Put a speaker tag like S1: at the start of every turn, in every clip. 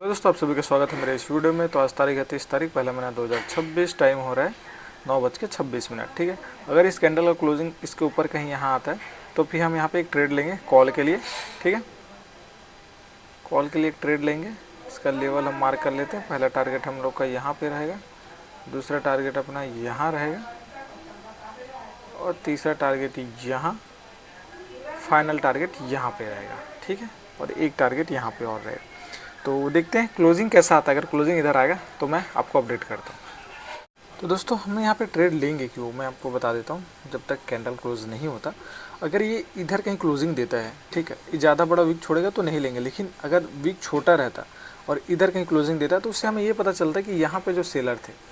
S1: तो दोस्तों, आप सभी का स्वागत है मेरे इस वीडियो में। तो आज तारीख है 30 तारीख, पहला महीना 2026, टाइम हो रहा है 9:26। ठीक है। अगर इस कैंडल का क्लोजिंग इसके ऊपर कहीं यहाँ आता है तो फिर हम यहाँ पे एक ट्रेड लेंगे कॉल के लिए। ठीक है, कॉल के लिए एक ट्रेड लेंगे। इसका लेवल हम मार्क कर लेते हैं। पहला टारगेट हम लोग का यहाँ पे रहेगा, दूसरा टारगेट अपना यहाँ रहेगा और तीसरा टारगेट यहाँ, फाइनल टारगेट यहाँ पे रहेगा। ठीक है, और एक टारगेट यहाँ पे और रहेगा। तो देखते हैं क्लोजिंग कैसा आता है। अगर क्लोजिंग इधर आएगा तो मैं आपको अपडेट करता हूँ। तो दोस्तों, हम यहाँ पे ट्रेड लेंगे क्यों, मैं आपको बता देता हूँ। जब तक कैंडल क्लोज नहीं होता, अगर ये इधर कहीं क्लोजिंग देता है, ठीक है, ये ज़्यादा बड़ा वीक छोड़ेगा तो नहीं लेंगे। लेकिन अगर वीक छोटा रहता और इधर कहीं क्लोजिंग देता तो उससे हमें ये पता चलता कि यहाँ पे जो सेलर थे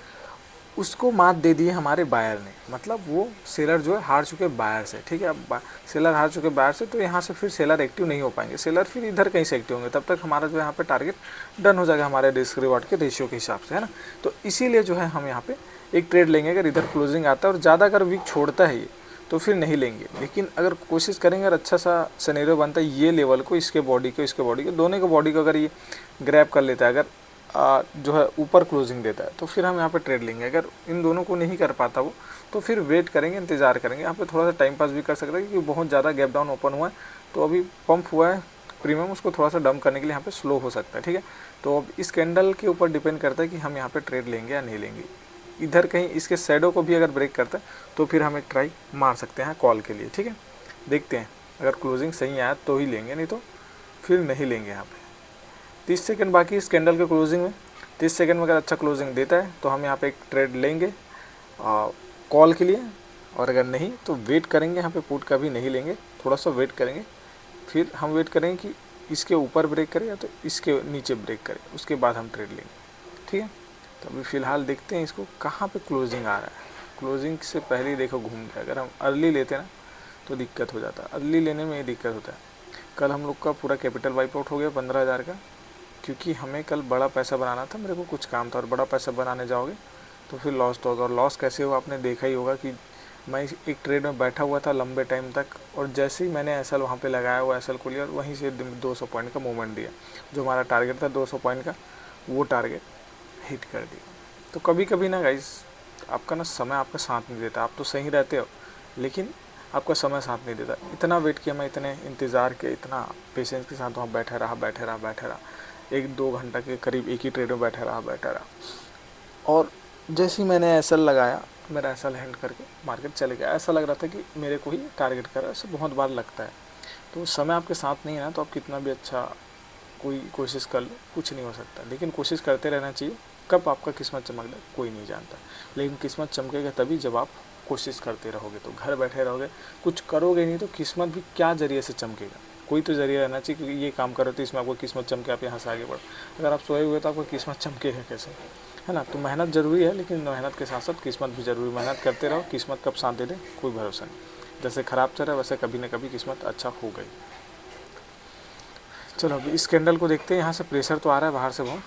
S1: उसको मात दे दी है हमारे बायर ने। मतलब वो सेलर जो है हार चुके बायर से। ठीक है, अब सेलर हार चुके बायर से, तो यहाँ से फिर सेलर एक्टिव नहीं हो पाएंगे। सेलर फिर इधर कहीं से एक्टिव होंगे, तब तक हमारा जो है यहाँ पे टारगेट डन हो जाएगा हमारे रिस्क रिवॉर्ड के रेशियो के हिसाब से, है ना। तो इसीलिए जो है हम यहाँ पे एक ट्रेड लेंगे। अगर इधर क्लोजिंग आता है और ज़्यादा अगर वीक छोड़ता है ये तो फिर नहीं लेंगे। लेकिन अगर कोशिश करेंगे, अगर अच्छा सा सिनेरियो बनता है ये लेवल को, इसके बॉडी को, इसके बॉडी को, दोनों के बॉडी को अगर ये ग्रैब कर लेता है, अगर जो है ऊपर क्लोजिंग देता है, तो फिर हम यहाँ पे ट्रेड लेंगे। अगर इन दोनों को नहीं कर पाता वो, तो फिर वेट करेंगे, इंतज़ार करेंगे। यहाँ पे थोड़ा सा टाइम पास भी कर सकते हैं क्योंकि बहुत ज़्यादा गैप डाउन ओपन हुआ है, तो अभी पंप हुआ है प्रीमियम, उसको थोड़ा सा डंप करने के लिए यहाँ पे स्लो हो सकता है। ठीक है, तो अब इस कैंडल के ऊपर डिपेंड करता है कि हम यहाँ पे ट्रेड लेंगे या नहीं लेंगे। इधर कहीं इसके शैडो को भी अगर ब्रेक करता है तो फिर हम एक ट्राई मार सकते हैं कॉल के लिए। ठीक है, देखते हैं, अगर क्लोजिंग सही आया तो ही लेंगे, नहीं तो फिर नहीं लेंगे। यहाँ पे 30 सेकंड बाकी इस कैंडल के क्लोजिंग में। 30 सेकंड में अगर अच्छा क्लोजिंग देता है तो हम यहाँ पे एक ट्रेड लेंगे कॉल के लिए, और अगर नहीं तो वेट करेंगे। यहाँ पे पुट का भी नहीं लेंगे, थोड़ा सा वेट करेंगे। फिर हम वेट करेंगे कि इसके ऊपर ब्रेक करे या तो इसके नीचे ब्रेक करे, उसके बाद हम ट्रेड लेंगे। ठीक है, तो अभी फ़िलहाल देखते हैं इसको कहाँ पे क्लोजिंग आ रहा है। क्लोजिंग से पहले ही देखो घूम के, अगर हम अर्ली लेते ना तो दिक्कत हो जाता है। अर्ली लेने में ये दिक्कत होता है। कल हम लोग का पूरा कैपिटल वाइप आउट हो गया 15,000 का, क्योंकि हमें कल बड़ा पैसा बनाना था। मेरे को कुछ काम था, और बड़ा पैसा बनाने जाओगे तो फिर लॉस तो होगा। और लॉस कैसे हुआ आपने देखा ही होगा कि मैं एक ट्रेड में बैठा हुआ था लंबे टाइम तक, और जैसे ही मैंने एसएल वहाँ पे लगाया, वो एसएल को लिया और वहीं से 200 पॉइंट का मूवमेंट दिया। जो हमारा टारगेट था 200 पॉइंट का, वो टारगेट हिट कर दिया। तो कभी कभी ना गाइस, आपका ना समय आपका साथ नहीं देता। आप तो सही रहते हो, लेकिन आपका समय साथ नहीं देता। इतना वेट किया मैं, इतने इंतज़ार किया, इतना पेशेंस के साथ वहाँ बैठा रहा 1-2 घंटा के करीब एक ही ट्रेड में बैठा रहा। और जैसे ही मैंने एसएल लगाया, मेरा एसएल हैंड करके मार्केट चले गया। ऐसा लग रहा था कि मेरे को ही टारगेट कर रहा है। ऐसा बहुत बार लगता है। तो समय आपके साथ नहीं है ना, तो आप कितना भी अच्छा कोई कोशिश कर लो, कुछ नहीं हो सकता। लेकिन कोशिश करते रहना चाहिए। कब आपका किस्मत चमक जाए कोई नहीं जानता, लेकिन किस्मत चमकेगा तभी जब आप कोशिश करते रहोगे। तो घर बैठे रहोगे, कुछ करोगे नहीं, तो किस्मत भी क्या ज़रिए से चमकेगा। कोई तो ज़रिया रहना चाहिए, क्योंकि ये काम करो तो इसमें आपको किस्मत चमके, आप यहाँ से आगे बढ़ो। अगर आप सोए हुए तो आपको किस्मत चमकेगा कैसे, है ना। तो मेहनत ज़रूरी है, लेकिन मेहनत के साथ साथ किस्मत भी ज़रूरी। मेहनत करते रहो, किस्मत कब साथ दे दे कोई भरोसा नहीं। जैसे ख़राब चल रहा है वैसे कभी ना कभी किस्मत अच्छा हो गई। चलो अभी इस कैंडल को देखते हैं। यहाँ से प्रेशर तो आ रहा है बाहर से बहुत।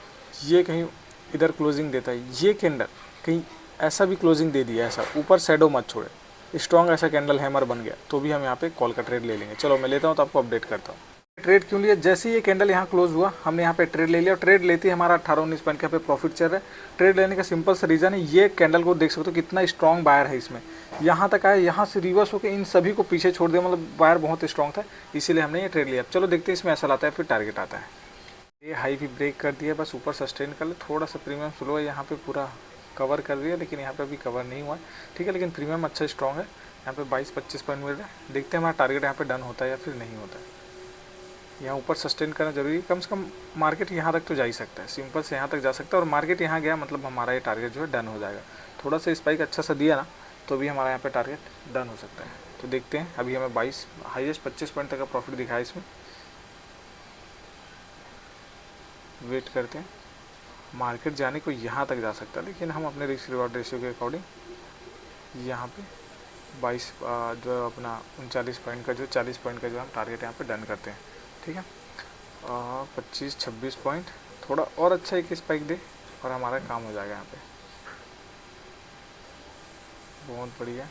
S1: ये कहीं इधर क्लोजिंग देता है, ये कैंडल कहीं ऐसा भी क्लोजिंग दे दिया, ऐसा ऊपर शैडो मत छोड़े, स्ट्रॉन्ग ऐसा कैंडल हैमर बन गया, तो भी हम यहाँ पे कॉल का ट्रेड ले लेंगे। चलो मैं लेता हूँ तो आपको अपडेट करता हूँ। ट्रेड क्यों लिया, जैसे ही ये कैंडल यहाँ क्लोज हुआ हमने यहाँ पे ट्रेड ले लिया। और ट्रेड लेते ही हमारा 18-19 पॉइंट का यहाँ पे प्रॉफिट चल रहा है। ट्रेड लेने का सिंपल सा रीज़न है, ये कैंडल को देख सकते हो कितना स्ट्रॉन्ग बायर है इसमें। यहाँ तक आया, यहाँ से रिवर्स होकर इन सभी को पीछे छोड़ दिया। मतलब बायर बहुत स्ट्रॉन्ग था, इसीलिए हमने ये ट्रेड लिया। चलो देखते हैं इसमें ऐसा आता है फिर टारगेट आता है। ये हाई भी ब्रेक कर दिया, बस ऊपर सस्टेन कर ले। थोड़ा सा प्रीमियम स्लो है, यहाँ पे पूरा कवर कर दिया, लेकिन यहाँ पे अभी कवर नहीं हुआ है। ठीक है, लेकिन प्रीमियम अच्छा स्ट्रॉन्ग है। यहाँ पे 22-25 पॉइंट मिल रहा है। देखते हैं हमारा टारगेट यहाँ पे डन होता है या फिर नहीं होता है। यहाँ ऊपर सस्टेन करना जरूरी है। कम से कम मार्केट यहाँ तक तो जा ही सकता है, सिंपल से यहाँ तक जा सकता है। और मार्केट यहाँ गया मतलब हमारा ये टारगेट जो है डन हो जाएगा। थोड़ा सा स्पाइक अच्छा सा दिया ना, तो भी हमारा यहाँ पे टारगेट डन हो सकता है। तो देखते हैं, अभी हमें 22 हाईएस्ट 25 पॉइंट तक का प्रॉफिट दिखा है इसमें। वेट करते हैं, मार्केट जाने को यहाँ तक जा सकता है, लेकिन हम अपने रिस्क रिवॉर्ड रेशियो के अकॉर्डिंग यहाँ पे 22 जो अपना 39 पॉइंट का जो 40 पॉइंट का जो हम टारगेट यहाँ पे डन करते हैं। ठीक है, 25-26 पॉइंट, थोड़ा और अच्छा एक स्पाइक दे और हमारा काम हो जाएगा यहाँ पे। बहुत बढ़िया,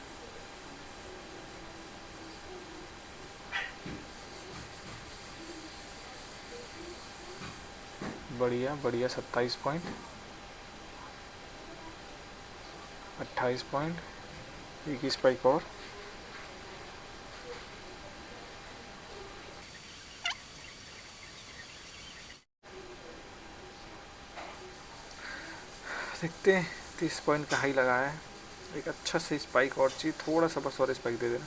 S1: बढ़िया बढ़िया, 27 पॉइंट, 28 पॉइंट, एक स्पाइक और, देखते हैं 30 पॉइंट का हाई लगाया है। एक अच्छा से स्पाइक और चाहिए, थोड़ा सा बस और स्पाइक दे देना।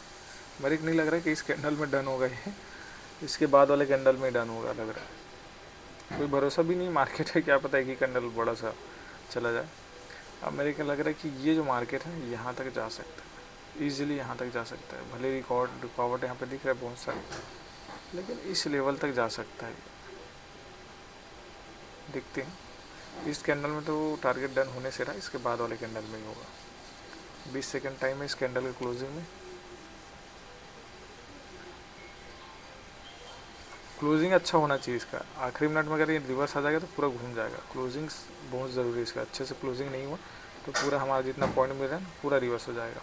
S1: मेरे को नहीं लग रहा है कि इस कैंडल में डन होगा ये, इसके बाद वाले कैंडल में डन होगा लग रहा है। कोई भरोसा भी नहीं मार्केट है, क्या पता है कि कैंडल बड़ा सा चला जाए। अब मेरे को लग रहा है कि ये जो मार्केट है यहाँ तक जा सकता है, ईजिली यहाँ तक जा सकता है। भले रुकावट यहाँ पे दिख रहा है बहुत सारे, लेकिन इस लेवल तक जा सकता है। देखते हैं, इस कैंडल में तो टारगेट डन होने से रहा, इसके बाद वाले कैंडल में ही होगा। 20 सेकेंड टाइम है इस कैंडल के क्लोजिंग में। क्लोजिंग अच्छा होना चाहिए इसका, आखिरी मिनट में अगर ये रिवर्स आ जाएगा तो पूरा घूम जाएगा। क्लोजिंग बहुत ज़रूरी है इसका, अच्छे से क्लोजिंग नहीं हुआ तो पूरा हमारा जितना पॉइंट मिल रहा है पूरा रिवर्स हो जाएगा।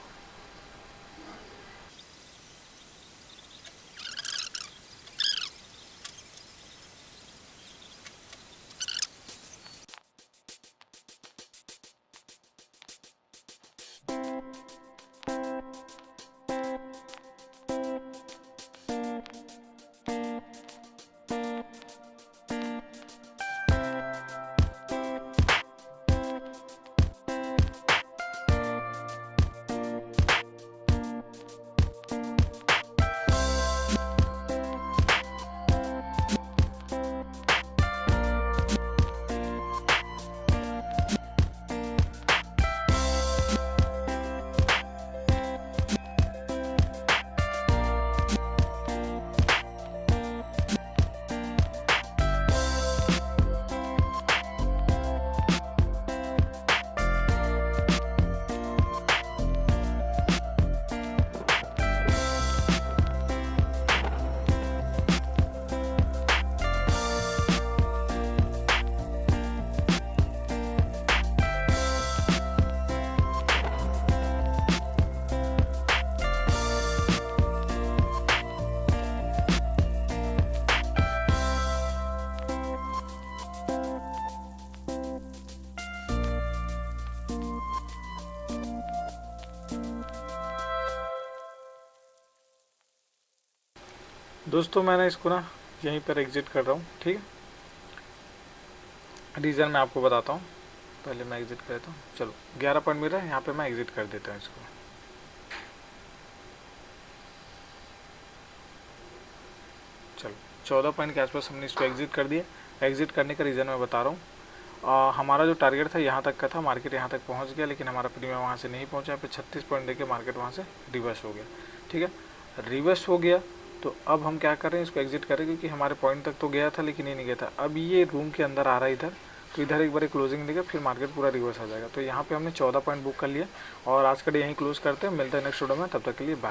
S1: दोस्तों मैंने इसको ना यहीं पर एग्जिट कर रहा हूँ, ठीक है। रीज़न मैं आपको बताता हूँ, पहले मैं एग्जिट कर देता हूँ। चलो 11 पॉइंट मिल रहा है, यहाँ पे मैं एग्जिट कर देता हूँ इसको। चलो 14 पॉइंट के आसपास हमने इसको एग्जिट कर दिया। एग्जिट करने का रीज़न मैं बता रहा हूँ। हमारा जो टारगेट था यहाँ तक का था, मार्केट यहाँ तक पहुँच गया, लेकिन हमारा प्रीमियम वहाँ से नहीं पहुँचा। यहाँ पे 36 पॉइंट देके मार्केट वहाँ से रिवर्स हो गया, ठीक है। रिवर्स हो गया तो अब हम क्या कर रहे हैं, इसको एग्जिट करें, क्योंकि हमारे पॉइंट तक तो गया था लेकिन ये नहीं गया था। अब ये रूम के अंदर आ रहा है इधर, तो इधर एक बार क्लोजिंग देगा, फिर मार्केट पूरा रिवर्स आ जाएगा। तो यहाँ पे हमने 14 पॉइंट बुक कर लिया और आज का डे यहीं क्लोज करते हैं। मिलते हैं नेक्स्ट वीडियो में, तब तक के लिए बाय।